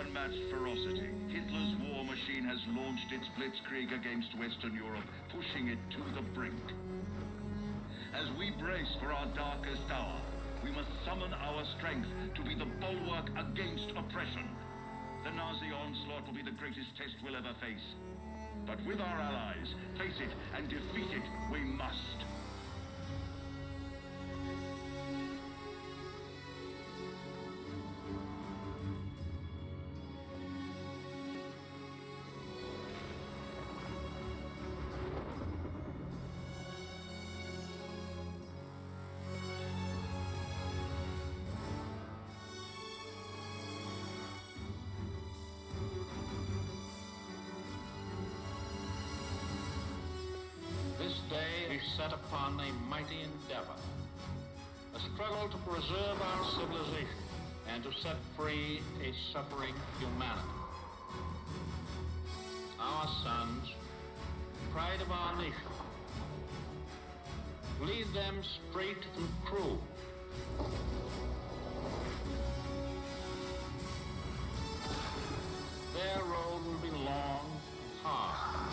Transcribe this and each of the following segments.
unmatched ferocity, Hitler's war machine has launched its blitzkrieg against Western Europe, pushing it to the brink. As we brace for our darkest hour, we must summon our strength to be the bulwark against oppression. The Nazi onslaught will be the greatest test we'll ever face. But with our allies, face it and defeat it we must. This day is set upon a mighty endeavor, a struggle to preserve our civilization and to set free a suffering humanity. Our sons, pride of our nation, lead them straight and true. Their road will be long and hard.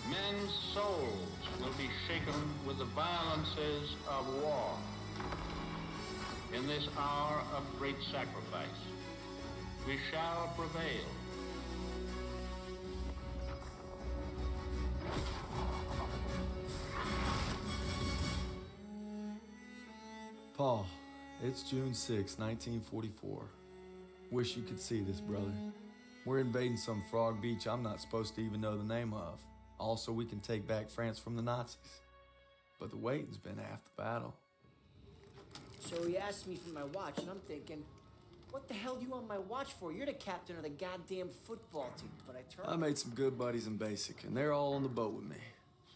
Men's souls will be shaken with the violences of war. In this hour of great sacrifice, we shall prevail. Paul, it's June 6, 1944. Wish you could see this, brother. We're invading some frog beach I'm not supposed to even know the name of. Also, we can take back France from the Nazis. But the waiting's been half the battle. So he asked me for my watch, and I'm thinking, what the hell do you want my watch for? You're the captain of the goddamn football team. But I made some good buddies in basic, and they're all on the boat with me.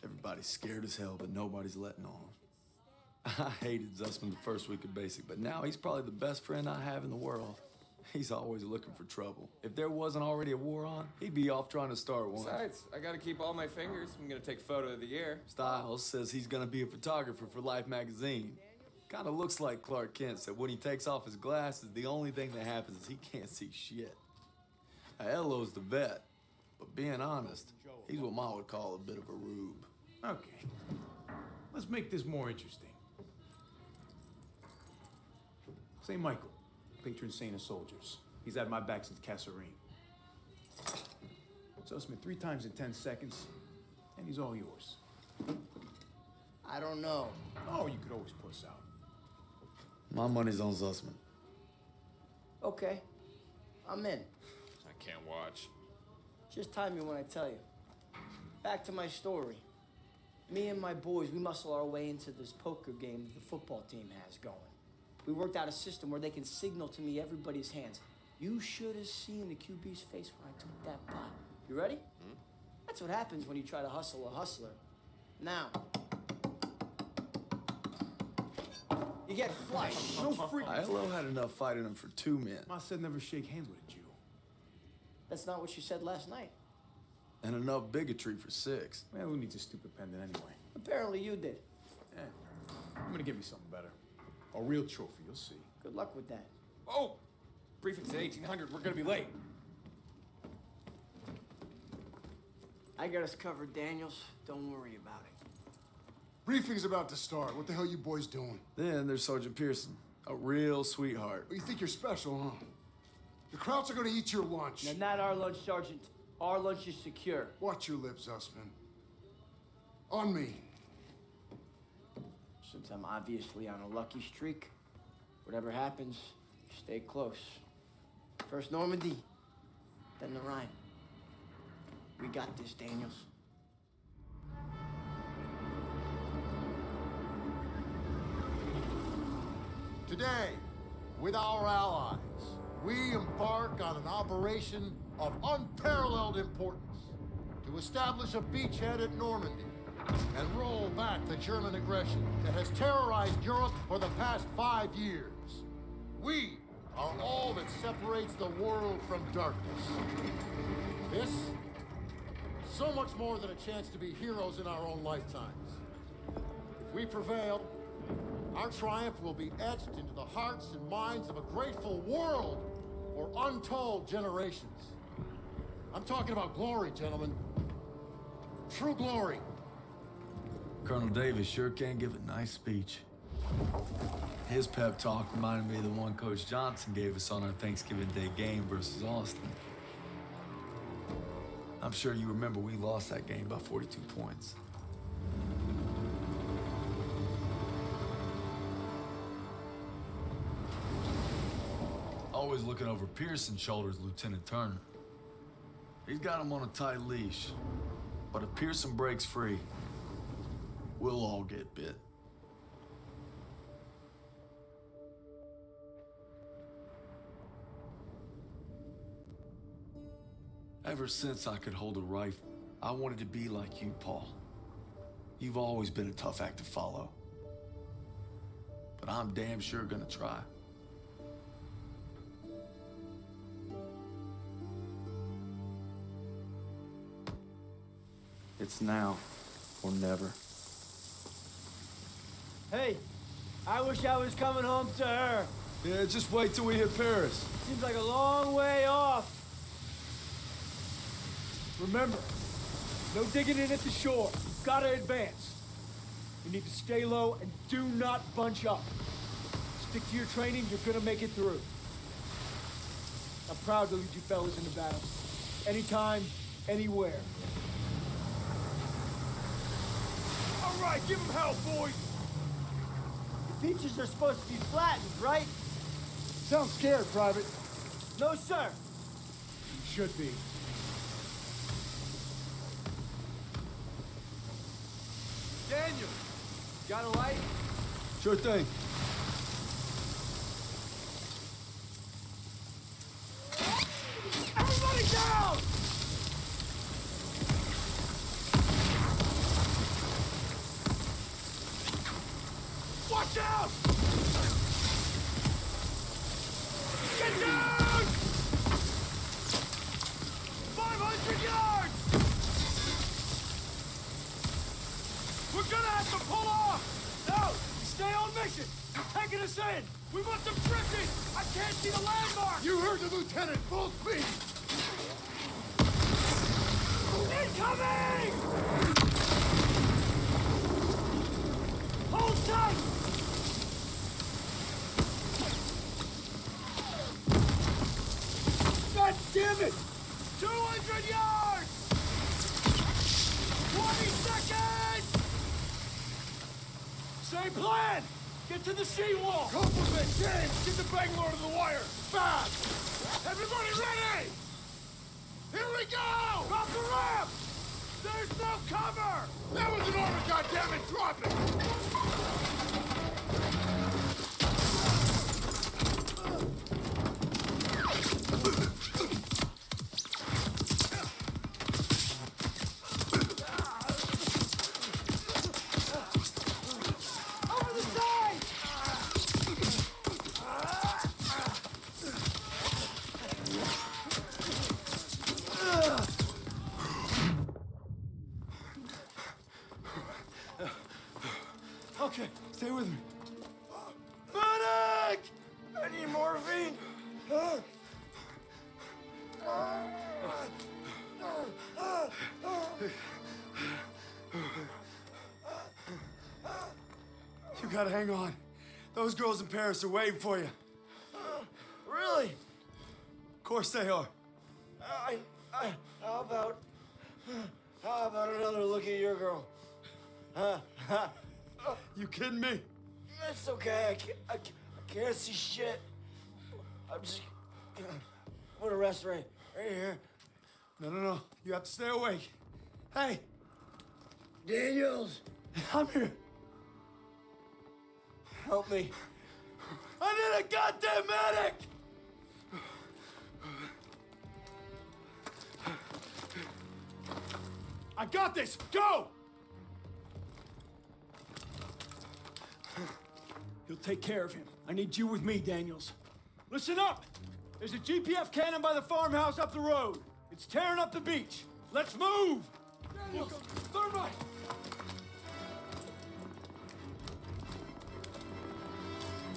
Everybody's scared as hell, but nobody's letting on. I hated Zussman the first week of basic, but now he's probably the best friend I have in the world. He's always looking for trouble. If there wasn't already a war on, he'd be off trying to start one. Besides, I gotta keep all my fingers. I'm gonna take photo of the year. Styles says he's gonna be a photographer for Life magazine. Kinda looks like Clark Kent said when he takes off his glasses, the only thing that happens is he can't see shit. Now, Elo's the vet, but being honest, he's what Ma would call a bit of a rube. Okay, let's make this more interesting. St. Michael, patron saint of soldiers. He's had my back since Kasserine. Zussman 3 times in 10 seconds, and he's all yours. I don't know. Oh, you could always puss out. My money's on Zussman. Okay, I'm in. I can't watch. Just time me when I tell you. Back to my story. Me and my boys, we muscle our way into this poker game the football team has going. We worked out a system where they can signal to me everybody's hands. You should have seen the QB's face when I took that pot. You ready? That's what happens when you try to hustle a hustler. Now, you get flushed. No freak. Elo had enough fighting him for 2 men. Ma said never shake hands with a Jew. That's not what she said last night. And enough bigotry for 6. Man, who needs a stupid pendant anyway? Apparently you did. Yeah, I'm gonna get me something better. A real trophy, you'll see. Good luck with that. Oh! Briefing's at 1800. We're gonna be late. I got us covered, Daniels. Don't worry about it. Briefing's about to start. What the hell you boys doing? Then there's Sergeant Pearson, a real sweetheart. You think you're special, huh? The Krauts are gonna eat your lunch. Now, not our lunch, Sergeant. Our lunch is secure. Watch your lips, Zussman. On me. Since I'm obviously on a lucky streak, whatever happens, stay close. First Normandy, then the Rhine. We got this, Daniels. Today, with our allies, we embark on an operation of unparalleled importance to establish a beachhead at Normandy and roll back the German aggression that has terrorized Europe for the past 5 years. We are all that separates the world from darkness. This, so much more than a chance to be heroes in our own lifetimes. If we prevail, our triumph will be etched into the hearts and minds of a grateful world for untold generations. I'm talking about glory, gentlemen. True glory. Colonel Davis sure can give a nice speech. His pep talk reminded me of the one Coach Johnson gave us on our Thanksgiving Day game versus Austin. I'm sure you remember we lost that game by 42 points. Always looking over Pearson's shoulders, Lieutenant Turner. He's got him on a tight leash. But if Pearson breaks free, we'll all get bit. Ever since I could hold a rifle, I wanted to be like you, Paul. You've always been a tough act to follow. But I'm damn sure gonna try. It's now or never. Hey, I wish I was coming home to her. Yeah, just wait till we hit Paris. Seems like a long way off. Remember, no digging in at the shore. Gotta advance. You need to stay low and do not bunch up. Stick to your training, you're gonna make it through. I'm proud to lead you fellas into battle. Anytime, anywhere. All right, give them hell, boys! The beaches are supposed to be flattened, right? Sounds scared, Private. No, sir. You should be. Daniel, got a light? Sure thing. Everybody down! Watch out! Get down! 500 yards! We're gonna have to pull off! No! Stay on mission! You're taking us in! We must have drifted! I can't see the landmark! You heard the lieutenant, full speed! Incoming! Hold tight! God damn it! 200 yards! 20 seconds! Same plan! Get to the seawall! Compliment, James! Get the Bangalore to the wire! Fast! Everybody ready! Here we go! Drop the ramp! There's no cover! That was an order, goddammit! Drop it! Over the side! Okay, stay with me. Medic! I need morphine. You gotta hang on. Those girls in Paris are waiting for you. Really? Of course they are. How about another look at your girl? You kidding me? It's okay. I can't see shit. I'm just gonna rest right here. No. You have to stay awake. Hey, Daniels, I'm here. help me. I need a goddamn medic! I got this! Go! You'll take care of him. I need you with me, Daniels. Listen up! There's a GPF cannon by the farmhouse up the road. It's tearing up the beach. Let's move! Daniels, thermite!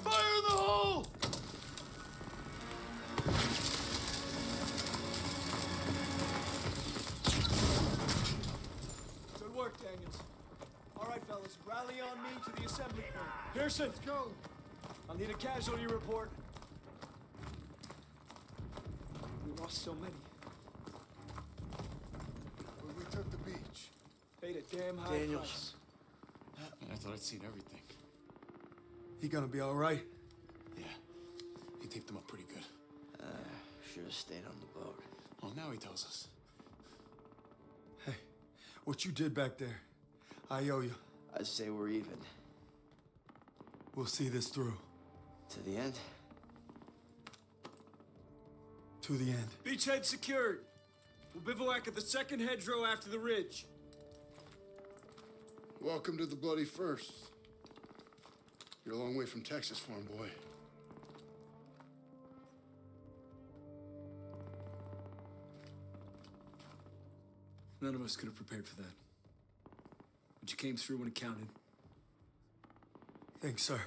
Fire in the hole! Moving to the assembly point. Pearson! Let's go. I'll need a casualty report. We lost so many. When we took the beach. Paid a damn high Daniels. price. Man, I thought I'd seen everything. He gonna be all right? Yeah. He taped him up pretty good. Should have stayed on the boat. Well, now he tells us. Hey, what you did back there, I owe you. I'd say we're even. We'll see this through. To the end? To the end. Beachhead secured. We'll bivouac at the second hedgerow after the ridge. Welcome to the bloody first. You're a long way from Texas, farm boy. None of us could have prepared for that. But you came through when it counted. Thanks, sir.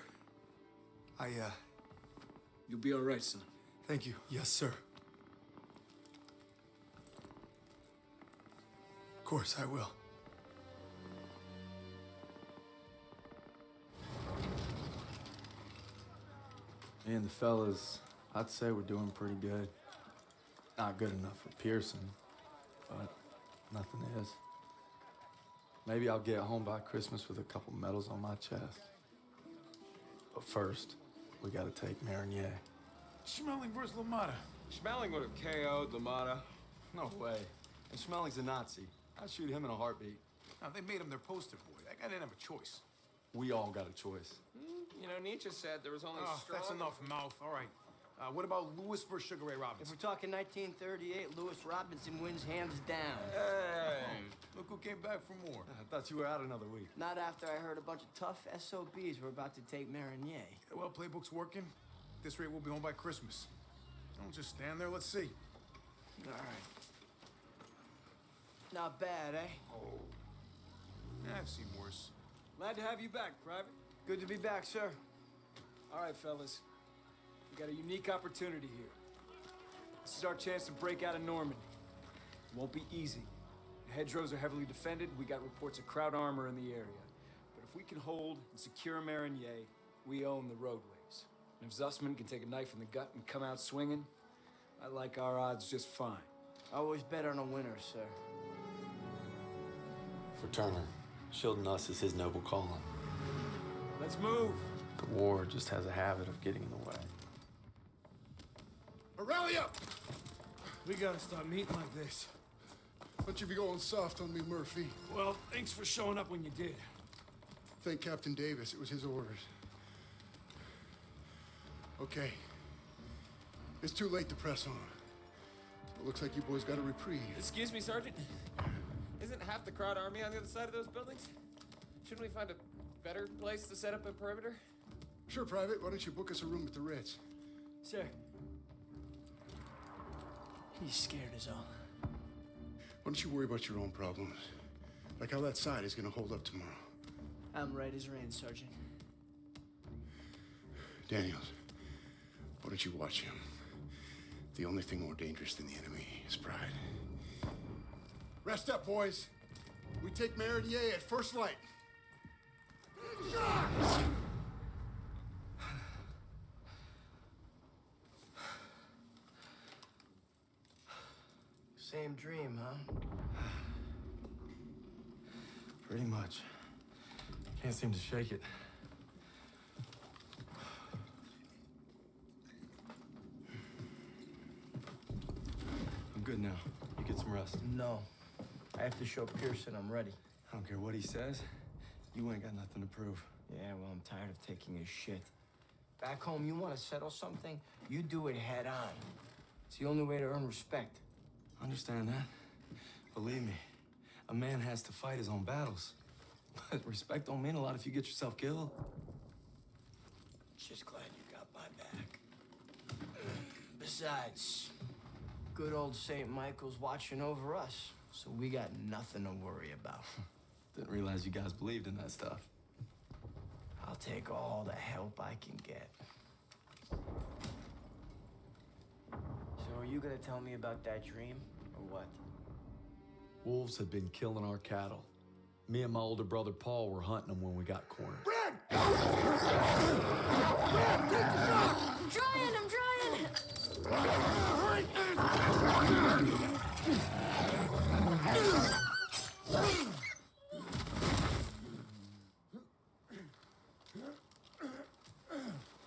You'll be all right, son. Thank you. Yes, sir. Of course I will. Me and the fellas, I'd say we're doing pretty good. Not good enough for Pearson, but nothing is. Maybe I'll get home by Christmas with a couple medals on my chest. But first, we gotta take Marigny. Schmeling versus LaMotta. Schmeling would have KO'd LaMotta. No way. And Schmelling's a Nazi. I'd shoot him in a heartbeat. Now, they made him their poster boy. That guy didn't have a choice. We all got a choice. You know, Nietzsche said there was only Oh, strong... that's enough mouth. All right. What about Lewis versus Sugar Ray If Robinson? we're talking 1938, Lewis Robinson wins hands down. Hey! Look who came back for more. I thought you were out another week. Not after I heard a bunch of tough SOBs were about to take Marigny. Well, playbook's working. At this rate, we'll be home by Christmas. Don't just stand there. Let's see. All right. Not bad, eh? Oh. Yeah, I've seen worse. Glad to have you back, Private. Good to be back, sir. All right, fellas. We got a unique opportunity here. This is our chance to break out of Normandy. It won't be easy. The hedgerows are heavily defended. We got reports of Kraut armor in the area. But if we can hold and secure Marigny, we own the roadways. And if Zussman can take a knife in the gut and come out swinging, I like our odds just fine. I always bet on a winner, sir. For Turner, shielding us is his noble calling. Let's move. The war just has a habit of getting in the way. Rally up! We gotta stop meeting like this. Don't you be going soft on me, Murphy. Well, thanks for showing up when you did. Thank Captain Davis. It was his orders. Okay. It's too late to press on. It looks like you boys got a reprieve. Excuse me, Sergeant. Isn't half the Kraut army on the other side of those buildings? Shouldn't we find a better place to set up a perimeter? Sure, Private. Why don't you book us a room at the Ritz? Sir. He's scared as all. Why don't you worry about your own problems? Like how that side is gonna hold up tomorrow. I'm right as rain, Sergeant. Daniels, why don't you watch him? The only thing more dangerous than the enemy is pride. Rest up, boys. We take Marigny at first light. Same dream, huh? Pretty much. Can't seem to shake it. I'm good now. You get some rest. No. I have to show Pearson I'm ready. I don't care what he says. You ain't got nothing to prove. Yeah, well, I'm tired of taking his shit. Back home, you want to settle something, you do it head on. It's the only way to earn respect. I understand that. Believe me, a man has to fight his own battles. But respect don't mean a lot if you get yourself killed. Just glad you got my back. Besides, good old St. Michael's watching over us, so we got nothing to worry about. Didn't realize you guys believed in that stuff. I'll take all the help I can get. So are you gonna tell me about that dream, or what? Wolves have been killing our cattle. Me and my older brother Paul were hunting them when we got cornered. Brad! I'm trying!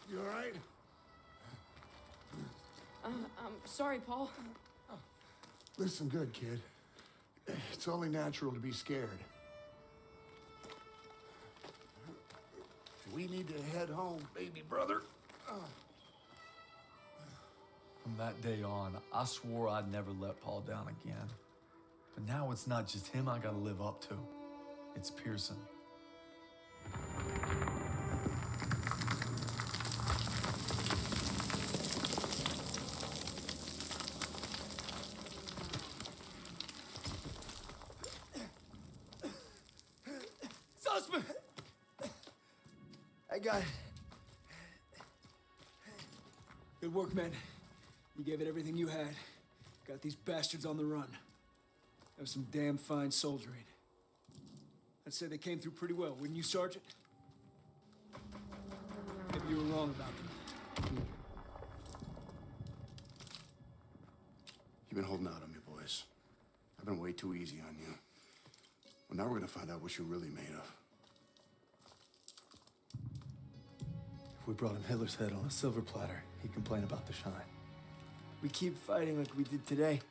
You all right? I'm sorry, Paul. Listen good, kid. It's only natural to be scared. We need to head home, baby brother. From that day on, I swore I'd never let Paul down again. But now it's not just him I gotta live up to. It's Pearson. Sussman! I got it. Good work, man. You gave it everything you had. Got these bastards on the run. That was some damn fine soldiering. I'd say they came through pretty well, wouldn't you, Sergeant? Maybe you were wrong about them. You've been holding out on me, boys. I've been way too easy on you. Well, now we're gonna find out what you're really made of. If we brought him Hitler's head on a silver platter, he'd complain about the shine. We keep fighting like we did today,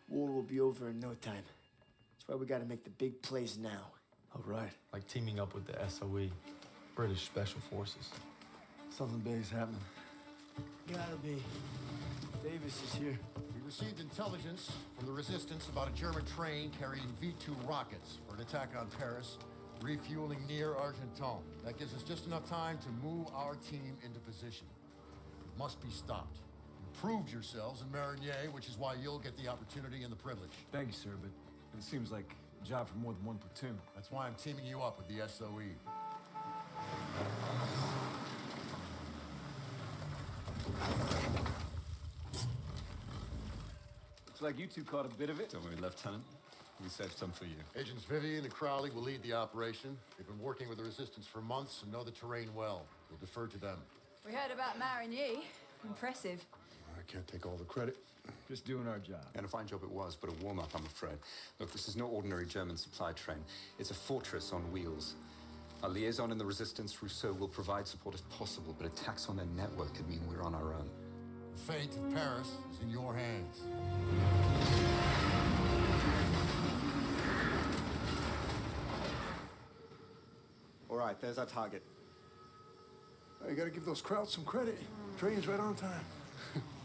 war will be over in no time. That's why we gotta make the big plays now. Oh, right. Like teaming up with the SOE, British Special Forces. Something big's happening. Gotta be. Davis is here. We received intelligence from the resistance about a German train carrying V-2 rockets for an attack on Paris, refueling near Argenton. That gives us just enough time to move our team into position. It must be stopped. You proved yourselves in Marigny, which is why you'll get the opportunity and the privilege. Thank you, sir, but it seems like a job for more than one platoon. That's why I'm teaming you up with the SOE. Looks like you two caught a bit of it. Don't worry, Lieutenant. We saved some for you. Agents Vivian and Crowley will lead the operation. They've been working with the resistance for months and know the terrain well. We'll defer to them. We heard about Marigny. Impressive. I can't take all the credit. Just doing our job. And a fine job it was, but a warm-up, I'm afraid. Look, this is no ordinary German supply train. It's a fortress on wheels. Our liaison in the resistance, Rousseau, will provide support if possible, but attacks on their network could mean we're on our own. The fate of Paris is in your hands. All right, there's our target. You gotta give those Krauts some credit. Train's right on time.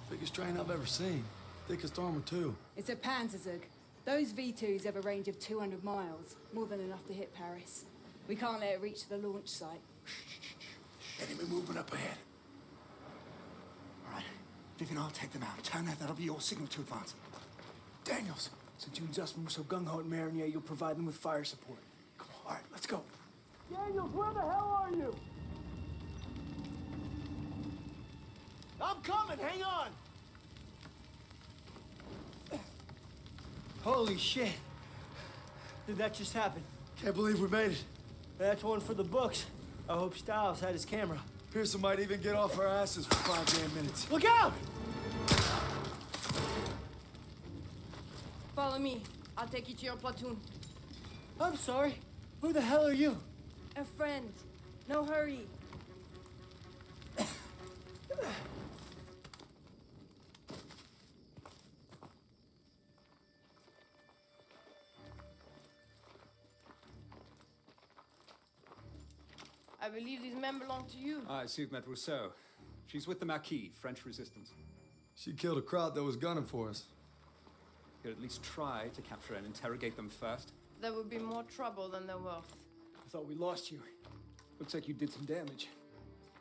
Biggest train I've ever seen. Thickest armor, too. It's a Panzerzug. Those V2s have a range of 200 miles, more than enough to hit Paris. We can't let it reach the launch site. Enemy movement up ahead. All right, Vivian, I'll take them out. Turner, that'll be your signal to advance. Daniels, since you and Zussman were so gung-ho at Marigny, you'll provide them with fire support. Come on, all right, let's go. Daniels, where the hell are you? I'm coming, hang on! Holy shit. Did that just happen? Can't believe we made it. That's one for the books. I hope Styles had his camera. Pearson might even get off our asses for 5 damn minutes. Look out! Follow me. I'll take you to your platoon. I'm sorry. Who the hell are you? A friend. No hurry. I believe these men belong to you. I see you've met Rousseau. She's with the Marquis, French resistance. She killed a crowd that was gunning for us. You could at least try to capture and interrogate them first. There would be more trouble than they're worth. I thought we lost you. Looks like you did some damage.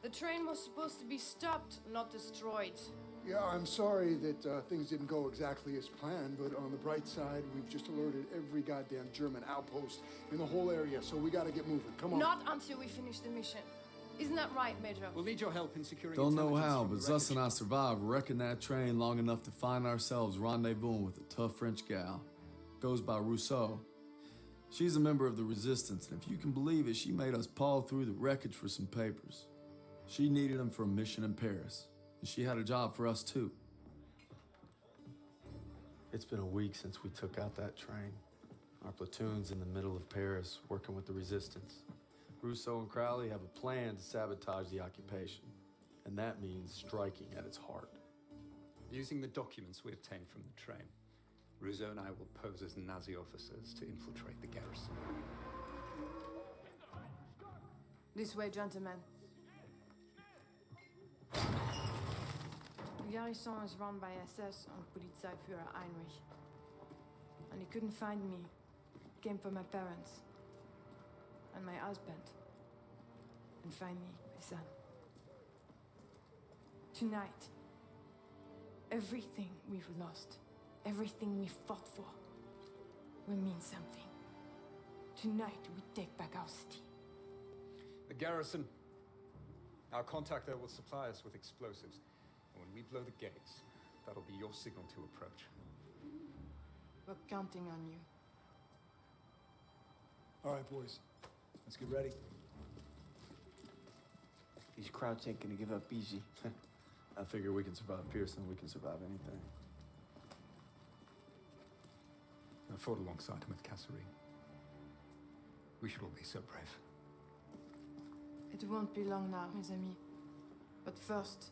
The train was supposed to be stopped, not destroyed. Yeah, I'm sorry that things didn't go exactly as planned, but on the bright side, we've just alerted every goddamn German outpost in the whole area, so we gotta get moving. Come on. Not until we finish the mission. Isn't that right, Major? We'll need your help in securing Don't know intelligence how, from but the Zuss and I wreckage. survived wrecking that train long enough to find ourselves rendezvousing with a tough French gal. Goes by Rousseau. She's a member of the Resistance, and if you can believe it, she made us paw through the wreckage for some papers. She needed them for a mission in Paris, and she had a job for us too. It's been a week since we took out that train. Our platoon's in the middle of Paris, working with the Resistance. Rousseau and Crowley have a plan to sabotage the occupation, and that means striking at its heart. Using the documents we obtained from the train, Rousseau and I will pose as Nazi officers to infiltrate the garrison. This way, gentlemen. The garrison is run by SS and Polizeiführer Heinrich. And he couldn't find me. Came for my parents. And my husband. And finally, my son. Tonight, everything we've lost, everything we fought for, will mean something. Tonight, we take back our city. The garrison. Our contact there will supply us with explosives. And when we blow the gates, that'll be your signal to approach. We're counting on you. All right, boys. Let's get ready. These crowds ain't gonna give up easy. I figure we can survive Pearson, we can survive anything. I fought alongside him with Kasserine. We should all be so brave. It won't be long now, mes amis. But first,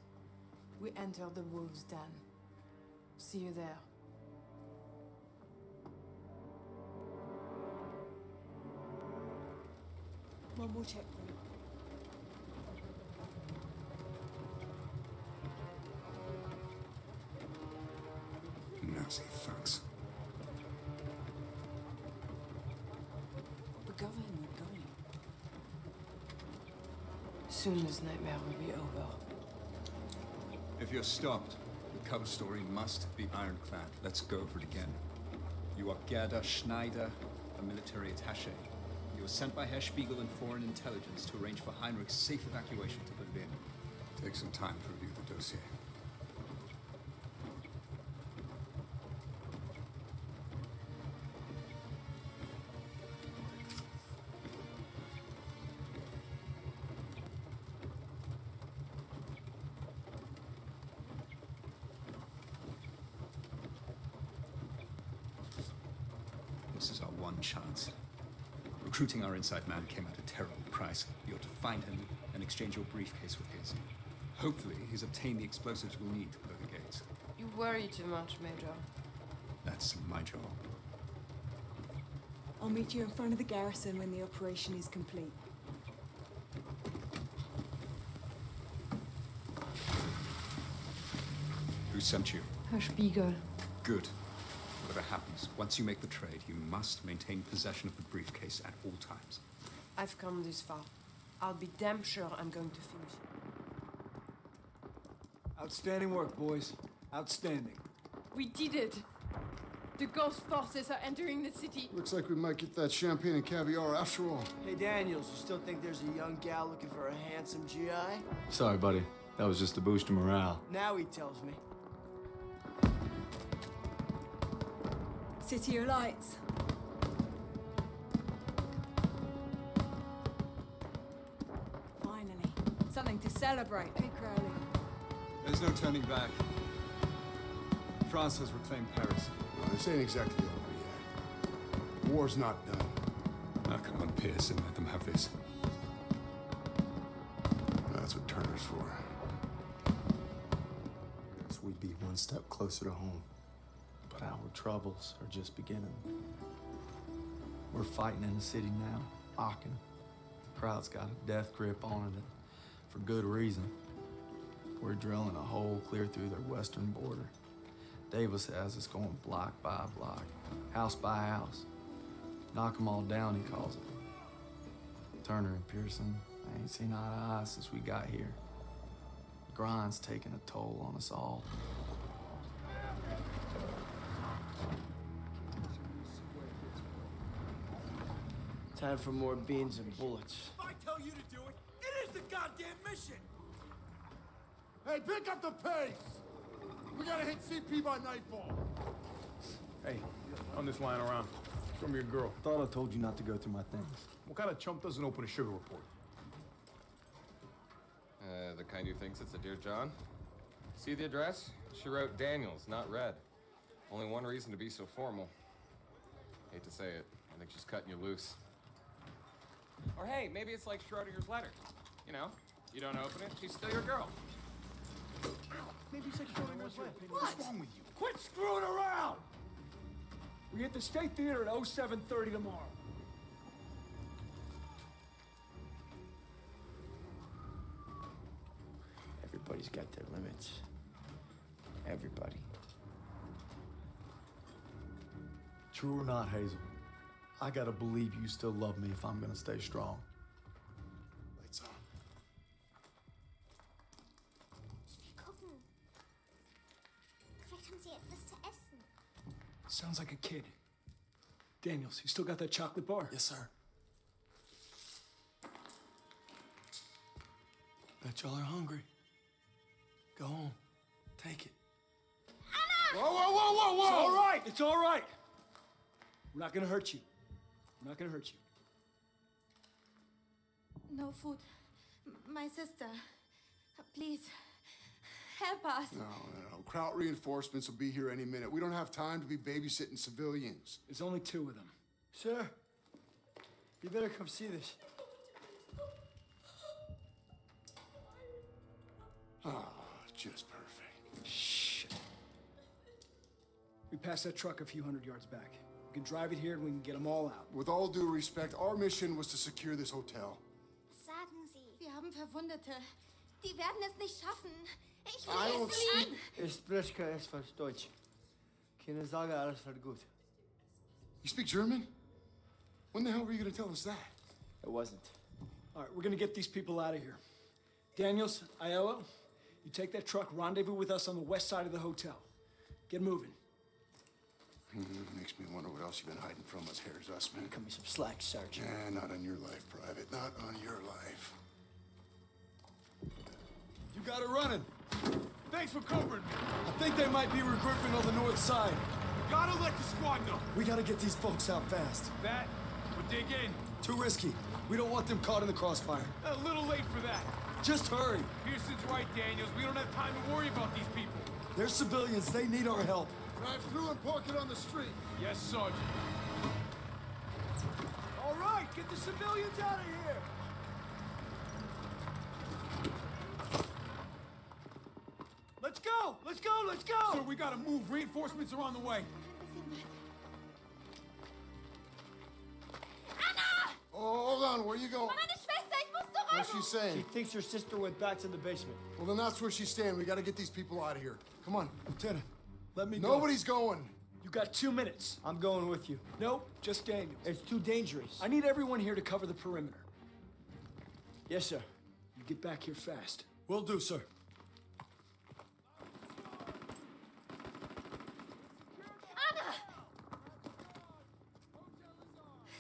we enter the Wolves' Den. See you there. One more checkpoint. Nazi thugs. We're going. Soon this nightmare will be over. If you're stopped, the cover story must be ironclad. Let's go over it again. You are Gerda Schneider, a military attaché. You were sent by Herr Spiegel and Foreign Intelligence to arrange for Heinrich's safe evacuation to Berlin. Take some time to review the dossier. This is our one chance. Recruiting our inside man came at a terrible price. You're to find him and exchange your briefcase with his. Hopefully, he's obtained the explosives we'll need to blow the gates. You worry too much, Major. That's my job. I'll meet you in front of the garrison when the operation is complete. Who sent you? Herr Spiegel. Good. Whatever happens, once you make the trade, you must maintain possession of the briefcase at all times. I've come this far. I'll be damn sure I'm going to finish. Outstanding work, boys. Outstanding. We did it! The ghost forces are entering the city. Looks like we might get that champagne and caviar after all. Hey, Daniels, you still think there's a young gal looking for a handsome GI? Sorry, buddy. That was just to boost your morale. Now he tells me. City of Lights. Finally. Something to celebrate, eh, Crowley? There's no turning back. France has reclaimed Paris. No, this ain't exactly over yet. War's not done. Now come on, Pearson, let them have this. That's what Turner's for. Yes, we'd be one step closer to home. But our troubles are just beginning. We're fighting in the city now, Aachen. The crowd's got a death grip on it, and for good reason. We're drilling a hole clear through their western border. Davis has us going block by block, house by house. Knock 'em all down, he calls it. Turner and Pearson, I ain't seen eye to eye since we got here. The grind's taking a toll on us all. Time for more beans and bullets. If I tell you to do it, it is the goddamn mission! Hey, pick up the pace! We gotta hit CP by nightfall. Hey, on this line around. From your girl. Thought I told you not to go through my things. What kind of chump doesn't open a sugar report? The kind who thinks it's a Dear John. See the address? She wrote Daniels, not Red. Only one reason to be so formal. Hate to say it, I think she's cutting you loose. Or hey, maybe it's like Schrodinger's letter. You know, you don't open it, she's still your girl. Maybe it's like Schrodinger's letter. What's wrong with you? Quit screwing around! We hit the State Theater at 07:30 tomorrow. Everybody's got their limits. Everybody. True or not, Hazel, I gotta believe you still love me if I'm gonna stay strong. Lights on. Gucken. Vielleicht haben sie etwas zu essen. Sounds like a kid. Daniels, you still got that chocolate bar? Yes, sir. Bet y'all are hungry. Go on. Take it. Whoa, whoa, whoa, whoa, whoa! It's all right. It's all right. We're not gonna hurt you. We're not gonna hurt you. No food. My sister. Please. Help us. No. Kraut reinforcements will be here any minute. We don't have time to be babysitting civilians. There's only 2 of them. Sir, you better come see this. Ah, just perfect. Shh. We passed that truck a few hundred yards back. We can drive it here and we can get them all out. With all due respect, our mission was to secure this hotel. Was sagen Sie? Wir haben Verwundete. Die werden es nicht schaffen. Ich I will don't es speak. nicht. Ich spreche etwas Deutsch. Keine Sorge, alles wird gut. You speak German? When the hell were you gonna tell us that? It wasn't. All right, we're gonna get these people out of here. Daniels, Aiello, you take that truck, rendezvous with us on the west side of the hotel. Get moving. Makes me wonder what else you've been hiding from us, Herr Zussman. Cut me some slack, Sergeant. Not on your life, Private. Not on your life. You got it running. Thanks for covering me. I think they might be regrouping on the north side. Gotta let the squad know. We gotta get these folks out fast. That, but dig in. Too risky. We don't want them caught in the crossfire. A little late for that. Just hurry. Pearson's right, Daniels. We don't have time to worry about these people. They're civilians. They need our help. Drive through and park it on the street. Yes, Sergeant. All right, get the civilians out of here. Let's go! Let's go! Let's go! So we gotta move. Reinforcements are on the way. Oh, hold on. Where you going? Meine Schwester, ich muss zurück. What's she saying? She thinks her sister went back to the basement. Well, then that's where she's staying. We gotta get these people out of here. Come on. Lieutenant, let me go. Nobody's going. You got 2 minutes. I'm going with you. Nope, just Daniels. It's too dangerous. I need everyone here to cover the perimeter. Yes, sir. You get back here fast. Will do, sir. Anna!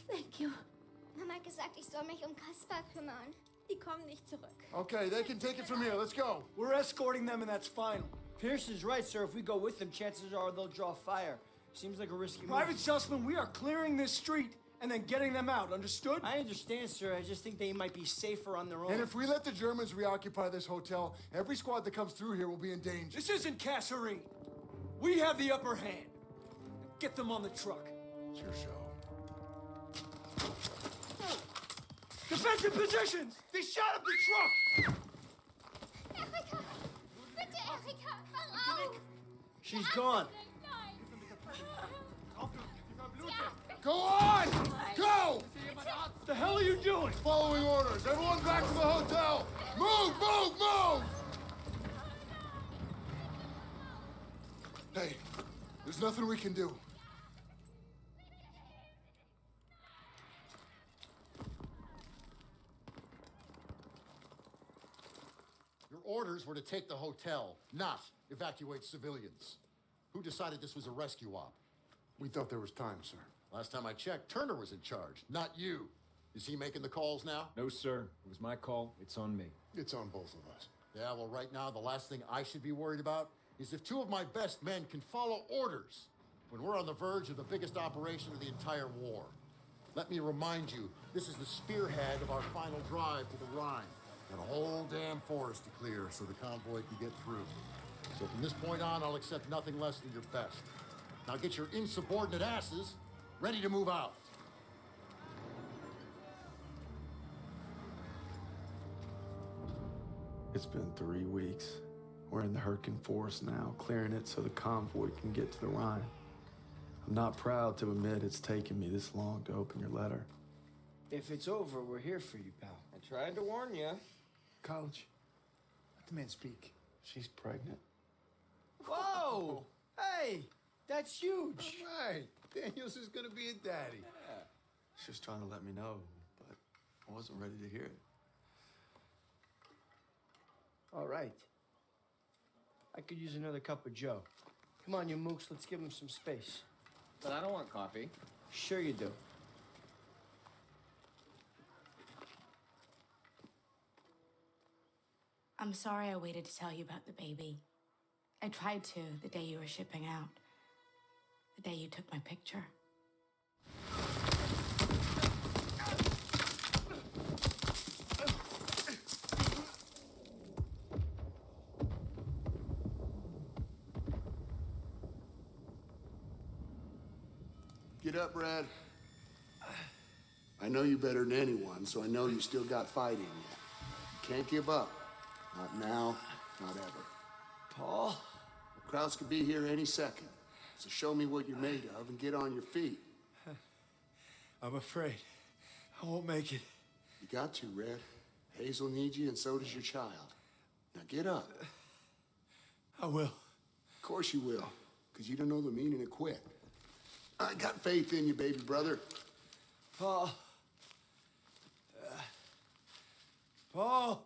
Thank you. Mama hat gesagt, ich soll mich um Kaspar kümmern. Die kommen nicht zurück. Okay, they can take it from here. Let's go. We're escorting them, and that's final. Pearson's right, sir. If we go with them, chances are they'll draw fire. Seems like a risky Private move. Sussman, we are clearing this street and then getting them out. Understood? I understand, sir. I just think they might be safer on their own. And if we let the Germans reoccupy this hotel, every squad that comes through here will be in danger. This isn't Kasserine. We have the upper hand. Get them on the truck. It's your show. Defensive positions! They shot up the truck! Erika! Bitte, Erika! Wach auf! She's gone. Go on! Go! What the hell are you doing? Following orders. Everyone back to the hotel. Move, move, move! Hey, there's nothing we can do. Your orders were to take the hotel, not evacuate civilians. Who decided this was a rescue op? We thought there was time, sir. Last time I checked, Turner was in charge, not you. Is he making the calls now? No, sir. It was my call. It's on me. It's on both of us. Yeah, well, right now, the last thing I should be worried about is if 2 of my best men can follow orders when we're on the verge of the biggest operation of the entire war. Let me remind you, this is the spearhead of our final drive to the Rhine. Got a whole damn forest to clear so the convoy can get through. So from this point on, I'll accept nothing less than your best. Now get your insubordinate asses ready to move out. It's been 3 weeks. We're in the Hurricane Forest now, clearing it so the convoy can get to the Rhine. I'm not proud to admit it's taken me this long to open your letter. If it's over, we're here for you, pal. I tried to warn you. College. Let the man speak. She's pregnant. Whoa! Hey, that's huge. All right. Daniels is gonna be a daddy. Yeah. She was trying to let me know, but I wasn't ready to hear it. All right. I could use another cup of Joe. Come on, you mooks, let's give him some space. But I don't want coffee. Sure you do. I'm sorry I waited to tell you about the baby. I tried to the day you were shipping out. The day you took my picture. Get up, Brad. I know you better than anyone, so I know you still got fight in you. Can't give up. Not now, not ever. Paul? Krauts could be here any second. So show me what you're made of and get on your feet. I'm afraid I won't make it. You got to, Red. Hazel needs you, and so does your child. Now get up. I will. Of course you will, because you don't know the meaning of quit. I got faith in you, baby brother. Paul. Paul!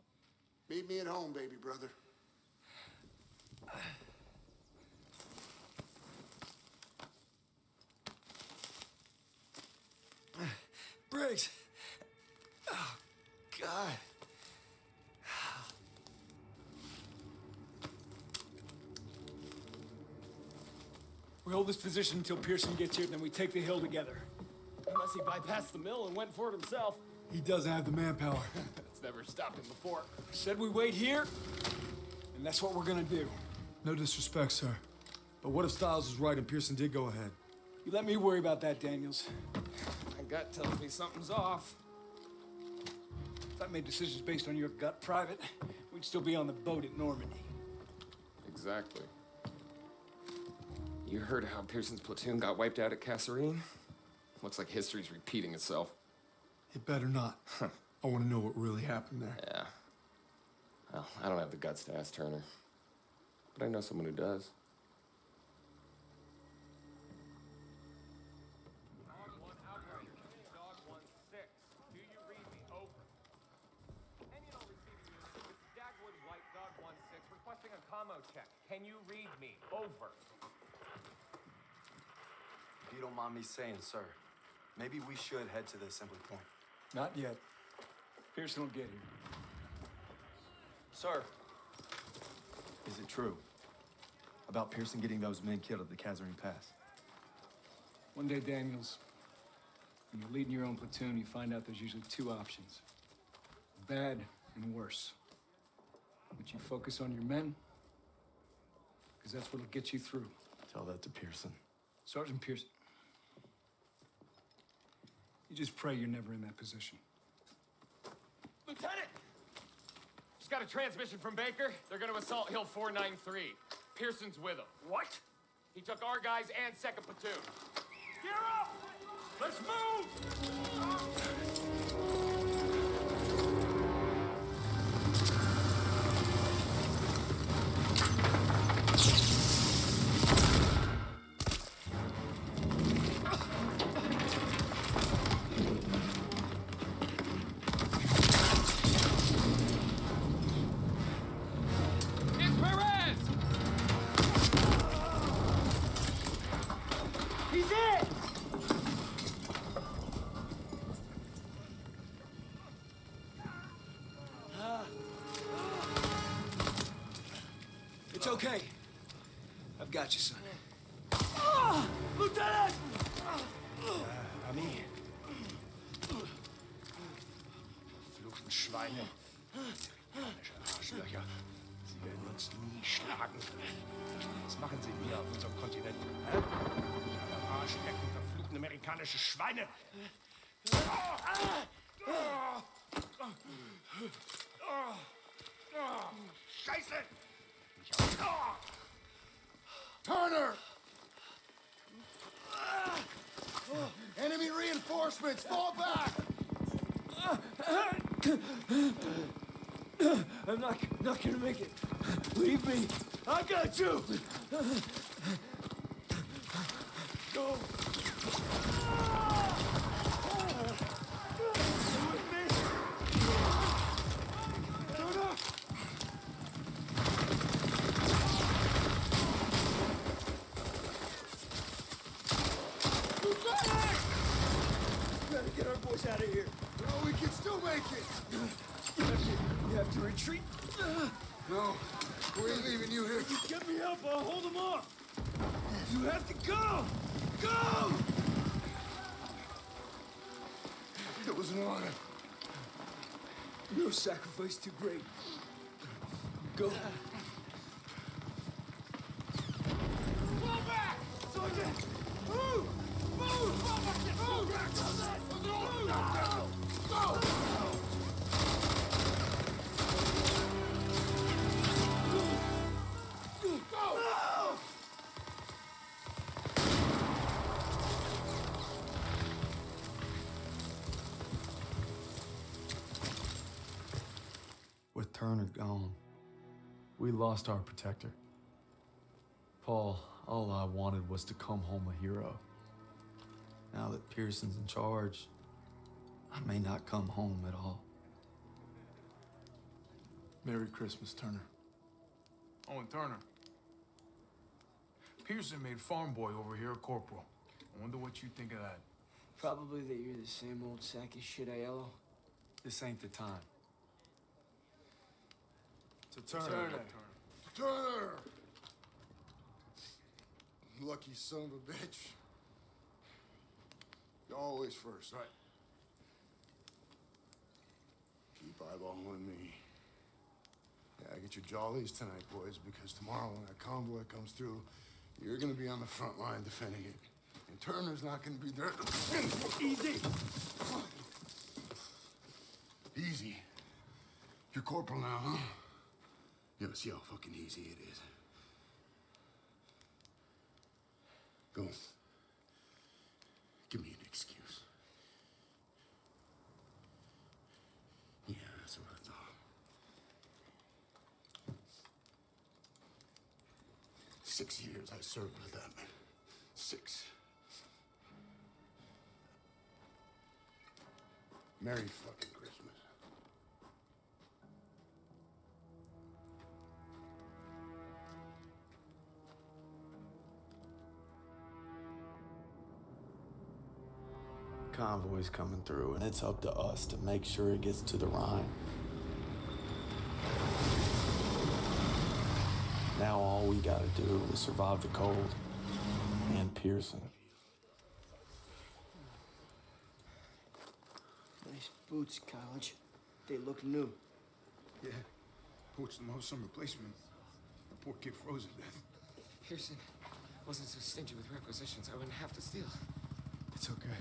Meet me at home, baby brother. Briggs! Oh, God. We hold this position until Pearson gets here, then we take the hill together. Unless he bypassed the mill and went for it himself. He doesn't have the manpower. That's never stopped him before. Said we wait here, and that's what we're gonna do. No disrespect, sir. But what if Styles was right and Pearson did go ahead? You let me worry about that, Daniels. My gut tells me something's off. If I made decisions based on your gut private, we'd still be on the boat at Normandy. Exactly. You heard how Pearson's platoon got wiped out at Kasserine? Looks like history's repeating itself. It better not. I want to know what really happened there. Yeah. Well, I don't have the guts to ask Turner. But I know someone who does. Check. Can you read me? Over. If you don't mind me saying, sir, maybe we should head to the assembly point. Not yet. Pearson will get here. Sir, is it true about Pearson getting those men killed at the Kasserine Pass? One day, Daniels, when you're leading your own platoon, you find out there's usually two options. Bad and worse. But you focus on your men, because that's what'll get you through. Tell that to Pearson. Sergeant Pearson. You just pray you're never in that position. Lieutenant! Just got a transmission from Baker. They're gonna assault Hill 493. Pearson's with them. What? He took our guys and 2nd platoon. Gear up! Let's move! It's okay. I've got you, son. Lieutenant! Ami. Verfluchten Schweine. Arschlöcher. Sie werden uns nie schlagen. Was machen sie hier auf unserem Kontinent? Hä? Am Arsch lecken, verfluchten amerikanische Schweine! Scheiße! Turner! Enemy reinforcements! Fall back! I'm not gonna make it. Leave me. I got you. Go. With me. Turner. Gotta get our boys out of here. No, we can still make it! You have to retreat. No, we ain't leaving you here. You get me up, I'll hold them off. You have to go! Go! It was an honor. No sacrifice too great. Go. Fall back! Sergeant! Move! Move! Fall back! Move! Go! With Turner gone, we lost our protector. Paul, all I wanted was to come home a hero. Now that Pearson's in charge, I may not come home at all. Merry Christmas, Turner. Oh, and Turner. Pearson made farm boy over here a corporal. I wonder what you think of that. Probably that you're the same old sack of shit, Aiello. This ain't the time. To Turner. Turner! Lucky son of a bitch. You're always first, right? Keep eyeballing me. Yeah, get your jollies tonight, boys, because tomorrow when that convoy comes through, you're gonna be on the front line defending it. And Turner's not gonna be there. Easy! Easy. You're corporal now, huh? Yeah, but see how fucking easy it is. Go. Give me an excuse. Yeah, that's what I thought. 6 years I served with that man. 6. Merry fucking Christmas. Convoy's coming through, and it's up to us to make sure it gets to the Rhine. Now all we gotta do is survive the cold and Pearson. Nice boots, College. They look new. Yeah. Poached them most some replacement. The poor kid froze to death. If Pearson wasn't so stingy with requisitions, I wouldn't have to steal. It's okay.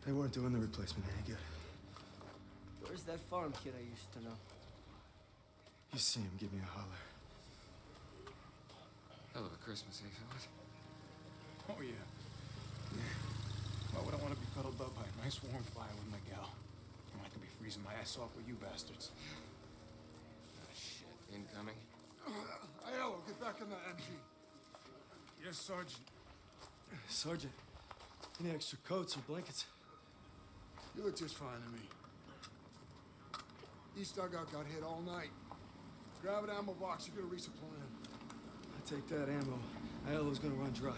They weren't doing the replacement any good. Where's that farm kid I used to know? You see him, give me a holler. Hell of a Christmas, eh, fellas? Oh, yeah. Why would I want to be cuddled up by a nice warm fire with my gal? I could be freezing my ass off with you bastards. Ah, shit. Incoming. Aiello, get back in the MG. Yes, Sergeant. Sergeant, any extra coats or blankets? You look just fine to me. East dugout got hit all night. Grab an ammo box, you're gonna resupply him. I take that ammo. Aiello's gonna run dry.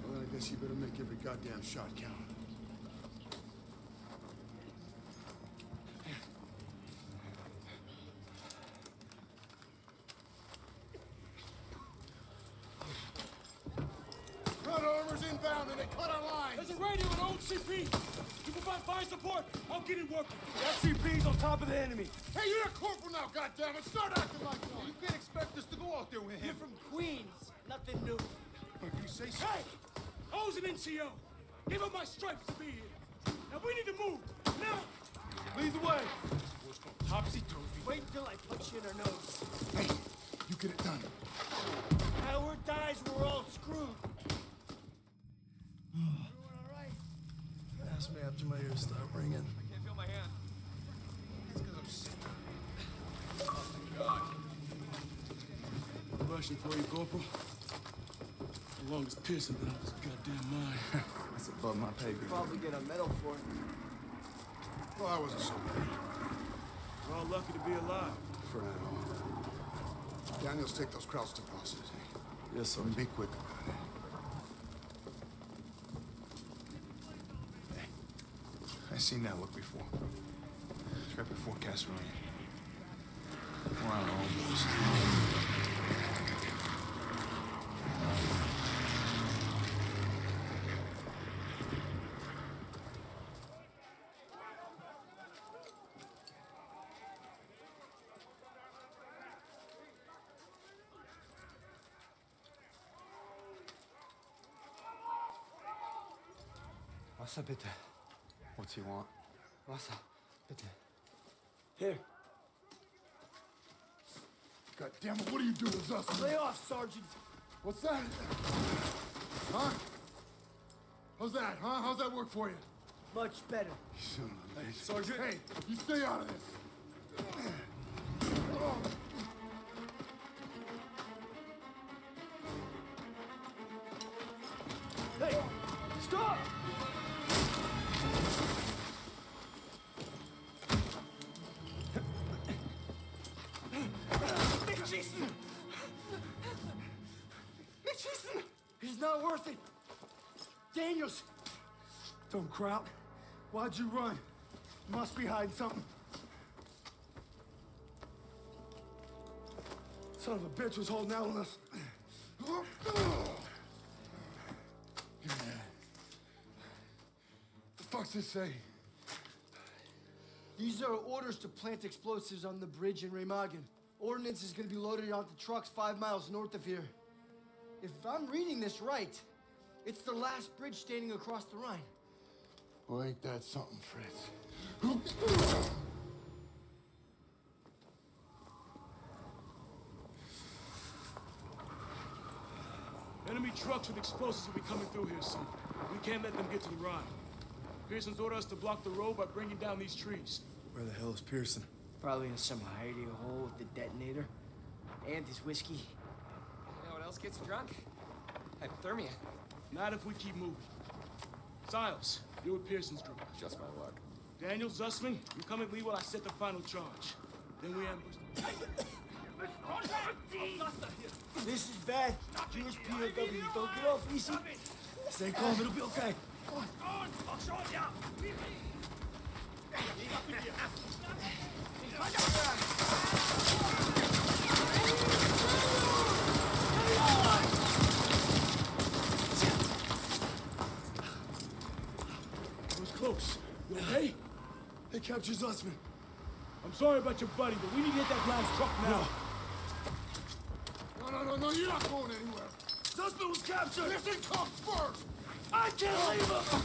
Well, then I guess you better make every goddamn shot count. Front armor's inbound! SCP! You provide fire support! I'll get it working! The SCP's on top of the enemy! Hey, you're a corporal now, goddammit! Start acting like one! You can't expect us to go out there with him. You're from Queens. Nothing new. If you say so. Hey! I was an NCO. Gave up my stripes to be here. Now we need to move. Now! Lead the way. What's going topsy-turvy? Wait until I punch you in her nose. Hey, you get it done. Howard dies, we're all screwed. Ask me after my ears start ringing. I can't feel my hand. It's because I'm sick. Oh, my God. Rushing for you, Corporal. The longest Pearson been out of his goddamn mind. That's above my pay grade. Probably get a medal for it. Well, I wasn't so bad. We're all lucky to be alive. For now. Daniels, take those krauts to processing. Yes, sir. And be quick about it. Hey, I've seen that look before. It's right before Casserole. We're on our own, boys. Wasser, bitte. What's he want? Wasser, bitte. Here. God damn it, what are you doing, Zussman? Lay off, Sergeant. What's that? Huh? How's that, huh? How's that work for you? Much better. Son of a bitch. Sergeant. Hey, you stay out of this. Hey, stop! Mitchison! Mitchison! He's not worth it. Daniels! Don't crowd. Why'd you run? You must be hiding something. Son of a bitch was holding out on us. The fuck's this say? These are orders to plant explosives on the bridge in Remagen. Ordnance is gonna be loaded onto trucks 5 miles north of here. If I'm reading this right, it's the last bridge standing across the Rhine. Well, ain't that something, Fritz? Enemy trucks with explosives will be coming through here soon. We can't let them get to the Rhine. Pearson's ordered us to block the road by bringing down these trees. Where the hell is Pearson? Probably in some hidey hole with the detonator. And his whiskey. You know what else gets you drunk? Hypothermia. Not if we keep moving. Siles, you're with Pearson's group. Just my luck. Daniel, Zussman, you come with me while I set the final charge. Then we ambush them. This is bad. Jewish POWs don't get off easy. Stay calm, it'll be okay. It was close. You okay? They captured Zussman. I'm sorry about your buddy, but we need to get that last truck now. No, you're not going anywhere. Zussman was captured! Listen, comes first! I can't leave him!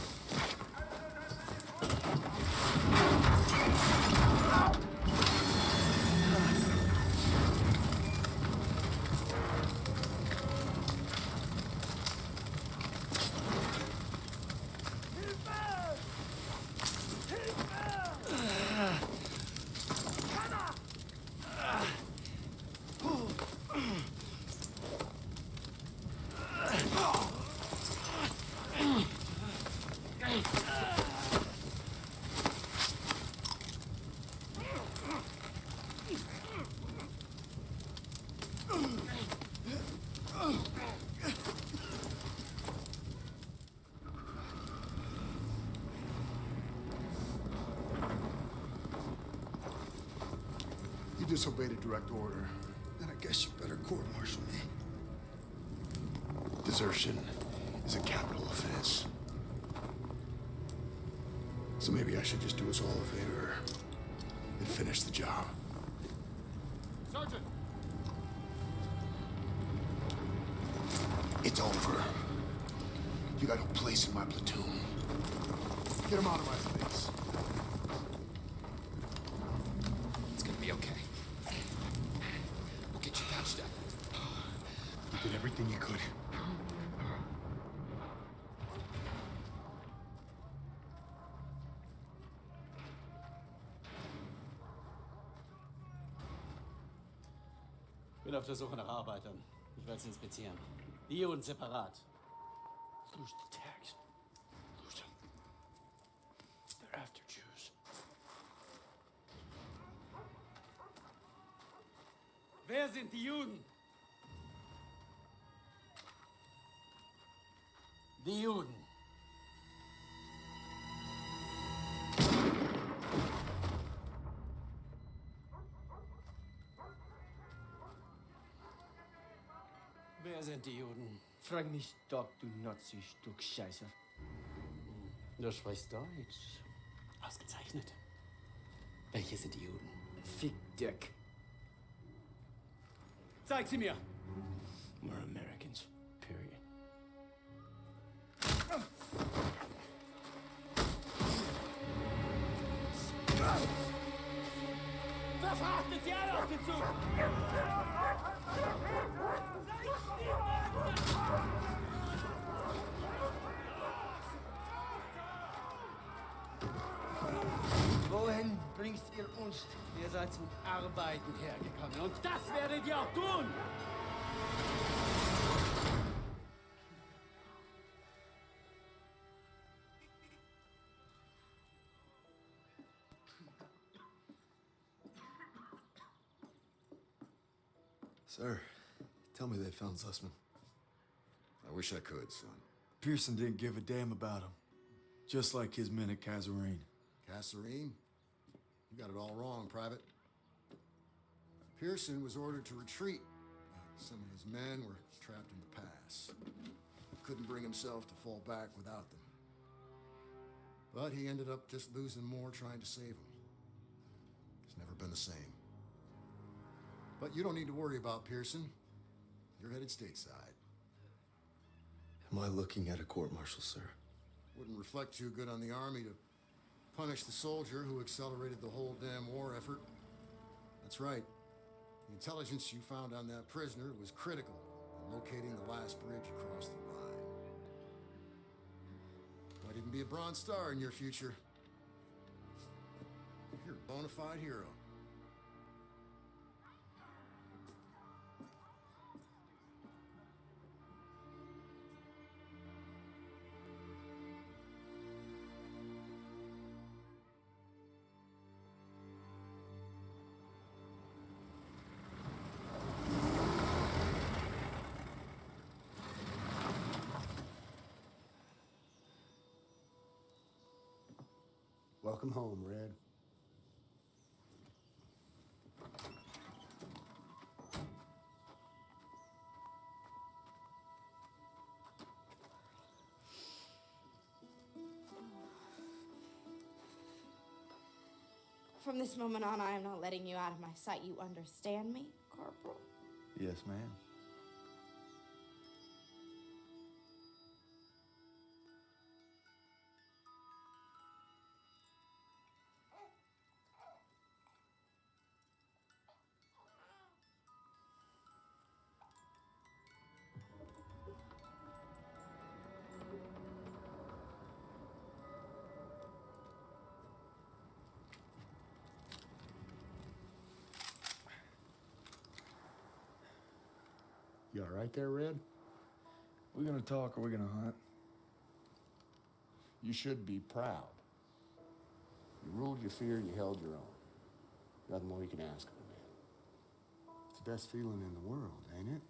You disobeyed a direct order. Then I guess you better court-martial me. Desertion is a capital offense. So maybe I should just do us all a favor and finish the job. Sergeant! It's over. You got no place in my platoon. Get him out of my face. It's gonna be okay. We'll get you patched up. You did everything you could. Ich bin auf der Suche nach Arbeitern. Ich werde sie inspizieren. Die und separat. Lose the tags. Lose them. They're after Jews. Wer sind die Juden? Die Juden. Wer sind die Juden? Frag mich doch, du Nazi-Stück Scheiße. Du sprichst Deutsch. Ausgezeichnet. Welche sind die Juden? Fick Dick. Zeig sie mir! We're Americans. Period. Verfrachtet sie alle auf den Zug! Wohin bringst ihr uns? Ihr seid zum Arbeiten hergekommen und das werdet ihr auch tun! Sir, tell me they found Zussman. I wish I could, son. Pearson didn't give a damn about him. Just like his men at Kasserine. Kasserine? You got it all wrong, Private. Pearson was ordered to retreat. Some of his men were trapped in the pass. Couldn't bring himself to fall back without them. But he ended up just losing more trying to save them. It's never been the same. But you don't need to worry about Pearson. You're headed stateside. Am I looking at a court-martial, sir? Wouldn't reflect too good on the Army to punish the soldier who accelerated the whole damn war effort. That's right. The intelligence you found on that prisoner was critical in locating the last bridge across the Rhine. Might even be a Bronze Star in your future. You're a bona fide hero. Welcome home, Red. From this moment on, I am not letting you out of my sight. You understand me, Corporal? Yes, ma'am. You all right there, Red? We gonna talk or we gonna hunt? You should be proud. You ruled your fear, you held your own. Nothing more you can ask of a man. It's the best feeling in the world, ain't it?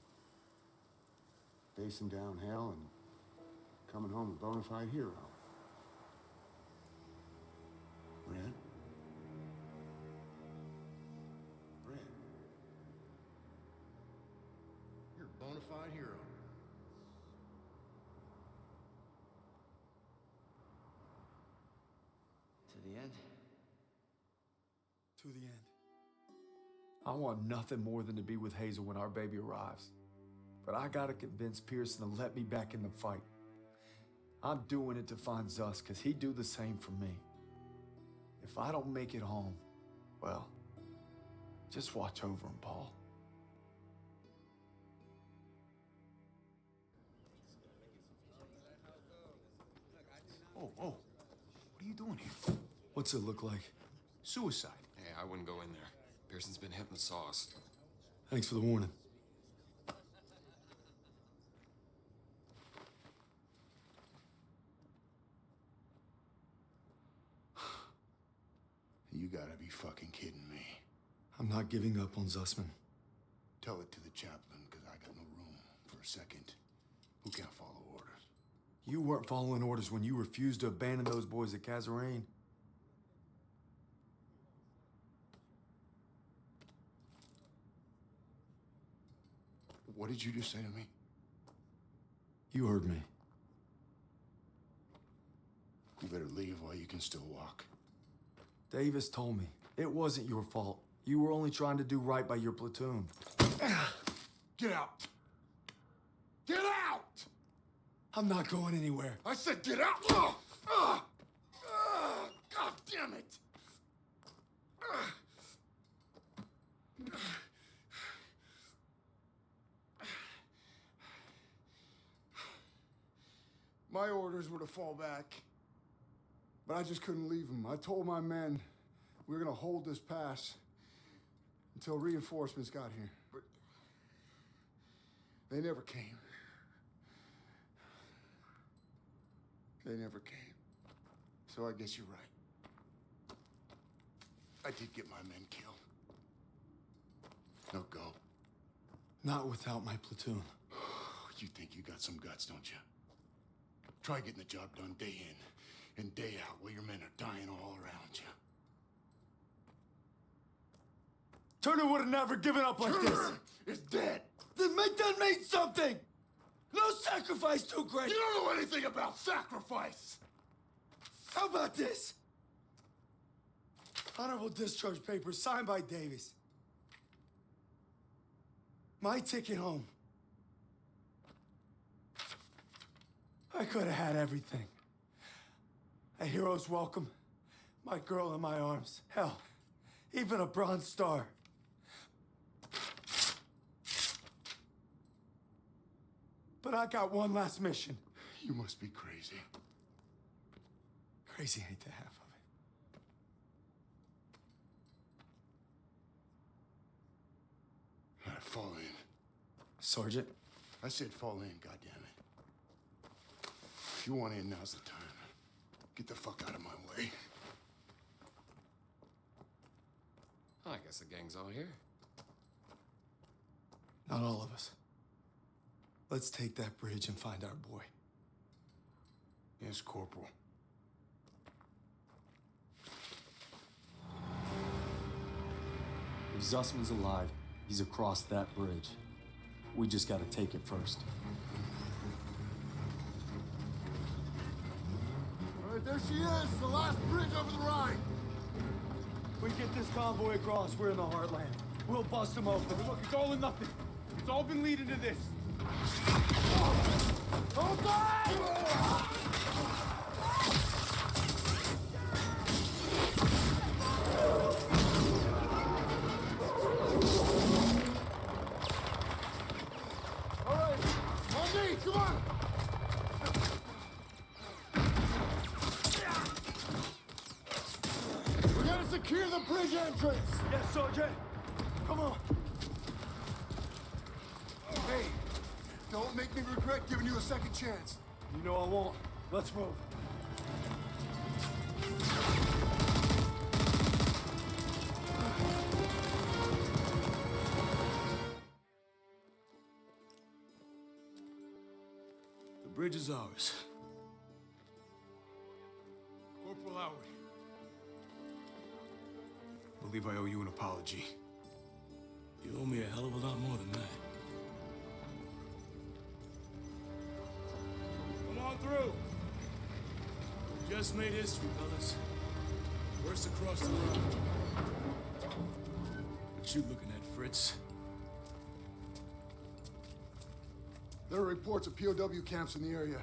Facing down hell and coming home a bona fide hero. Red? Red? You're a bona fide hero. the end? To the end. I want nothing more than to be with Hazel when our baby arrives. But I gotta convince Pearson to let me back in the fight. I'm doing it to find Zus, because he'd do the same for me. If I don't make it home, well, just watch over him, Paul. Oh, what are you doing here? What's it look like? Suicide. Hey, I wouldn't go in there. Pearson's been hitting the sauce. Thanks for the warning. You gotta be fucking kidding me. I'm not giving up on Zussman. Tell it to the chaplain, because I got no room for a second. Who can't follow orders? You weren't following orders when you refused to abandon those boys at Kazarane. What did you just say to me? You heard me. You better leave while you can still walk. Davis told me it wasn't your fault. You were only trying to do right by your platoon. Get out! Get out! I'm not going anywhere. I said get out! God damn it! My orders were to fall back, but I just couldn't leave them. I told my men we were gonna hold this pass until reinforcements got here, but they never came. They never came. So I guess you're right. I did get my men killed. No go. Not without my platoon. You think you got some guts, don't you? Try getting the job done day in and day out while your men are dying all around you. Turner would have never given up like this. Turner is dead. Then make that mean something. No sacrifice too great. You don't know anything about sacrifice. How about this? Honorable discharge papers signed by Davis. My ticket home. I could have had everything. A hero's welcome, my girl in my arms. Hell, even a Bronze Star. But I got one last mission. You must be crazy. Crazy ain't the half of it. All right, fall in. Sergeant? I said fall in, goddammit. If you want in, now's the time. Get the fuck out of my way. Oh, I guess the gang's all here. Not all of us. Let's take that bridge and find our boy. Yes, Corporal. If Zussman's alive, he's across that bridge. We just gotta take it first. All right, there she is, the last bridge over the Rhine. We get this convoy across, we're in the heartland. We'll bust them open. Look, it's all or nothing. It's all been leading to this. Hold on! All right, on me, come on! We gotta secure the bridge entrance! Yes, Sergeant. Come on. Hey, don't make me regret giving you a second chance. You know I won't. Let's move. The bridge is ours. Corporal Howard. I believe I owe you an apology. You owe me a hell of a lot more than that. Come on through. We just made history, fellas. Worst across the road. What you looking at, Fritz? There are reports of POW camps in the area.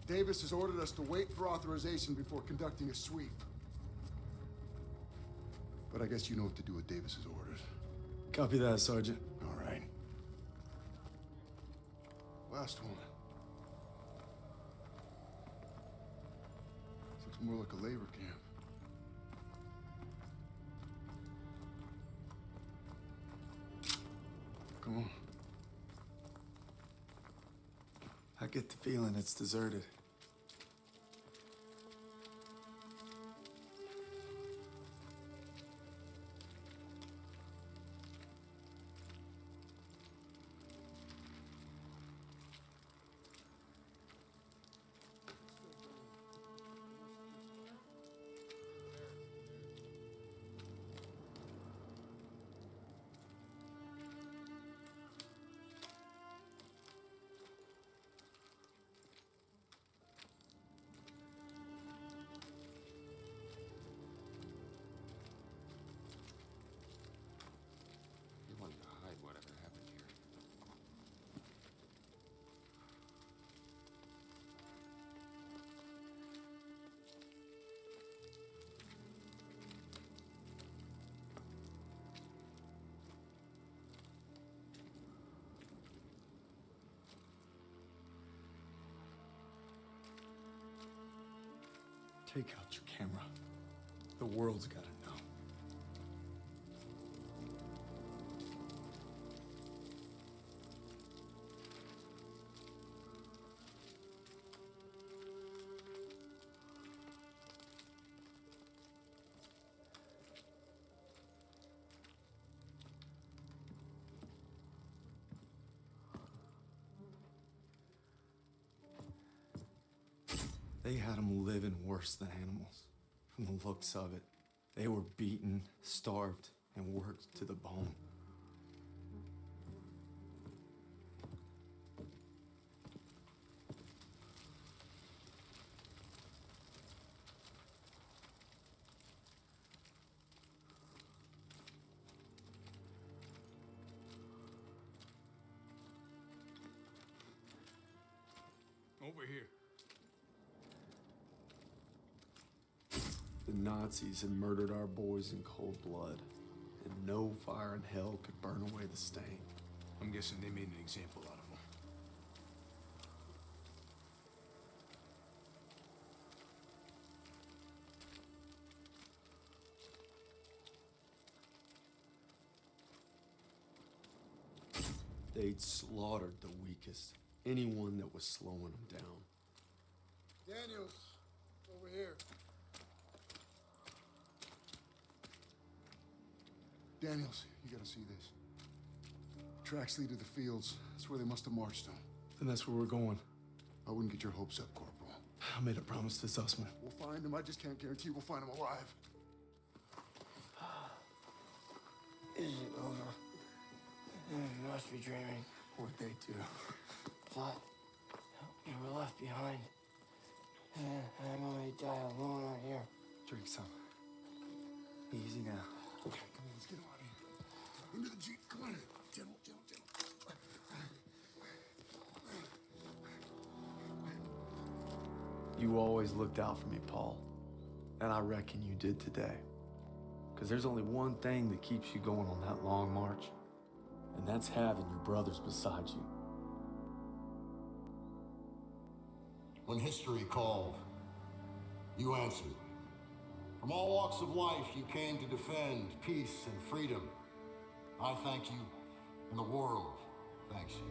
Davis has ordered us to wait for authorization before conducting a sweep. But I guess you know what to do with Davis's orders. Copy that, Sergeant. All right. Last one. Looks more like a labor camp. Come on. I get the feeling it's deserted. He wanted to hide whatever happened here. Take out your camera. The world's gotta know. They had them living worse than animals. From the looks of it, they were beaten, starved, and worked to the bone. Over here. The Nazis had murdered our boys in cold blood, and no fire in hell could burn away the stain. I'm guessing they made an example out of them. They'd slaughtered the weakest, anyone that was slowing them down. Daniels, over here. Daniels, you gotta see this. Tracks lead to the fields. That's where they must have marched them. Then that's where we're going. I wouldn't get your hopes up, Corporal. I made a promise to Sussman. We'll find him. I just can't guarantee we'll find him alive. Is it over? You must be dreaming. What'd they do? Thought you were left behind. And I'm going to die alone out here. Drink some. Easy now. Okay, come on, let's get him out of here. Into the Jeep, come on. Gentle, gentle, gentle. You always looked out for me, Paul. And I reckon you did today. Because there's only one thing that keeps you going on that long march. And that's having your brothers beside you. When history called, you answered. From all walks of life, you came to defend peace and freedom. I thank you, and the world thanks you.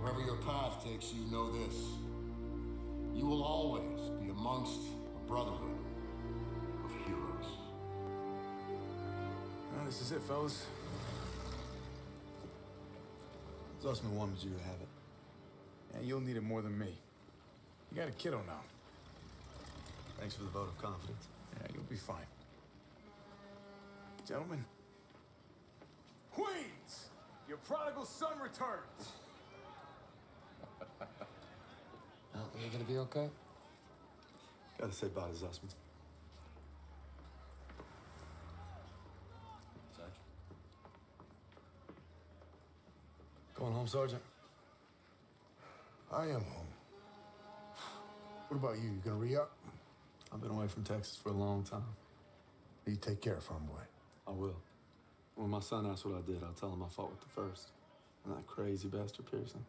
Wherever your path takes you, know this. You will always be amongst a brotherhood of heroes. Well, this is it, fellas. Zussman wanted you to have it. And you'll need it more than me. You got a kiddo now. Thanks for the vote of confidence. Yeah, you'll be fine. Gentlemen. Queens! Your prodigal son returns! Are you gonna be okay? Gotta say bye to Zussman. Going home, Sergeant? I am home. What about you? You gonna re-up? I've been away from Texas for a long time. You take care, farm boy. I will. When my son asks what I did, I'll tell him I fought with the first. And that crazy bastard Pearson.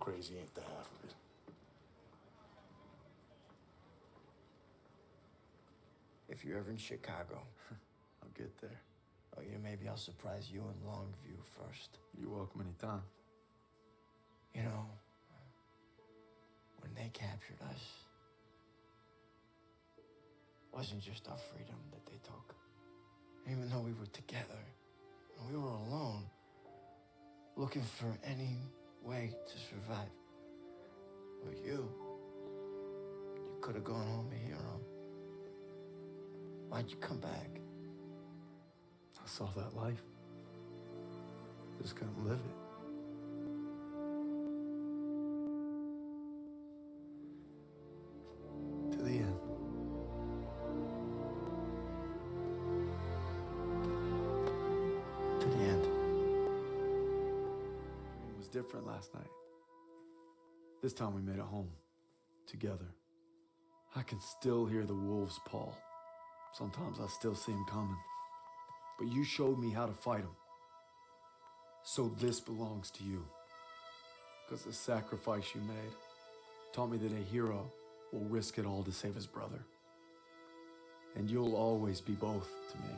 Crazy ain't the half of it. If you're ever in Chicago, I'll get there. oh, yeah, maybe I'll surprise you in Longview first. You're welcome anytime. You know, when they captured us, it wasn't just our freedom that they took. Even though we were together, and we were alone, looking for any way to survive. But you could have gone home a hero. Why'd you come back? I saw that life. Just couldn't live it. To the end. To the end. It was different last night. This time we made it home. Together. I can still hear the wolves' paw. Sometimes I still see him coming. But you showed me how to fight him. So this belongs to you. Because the sacrifice you made taught me that a hero will risk it all to save his brother. And you'll always be both to me.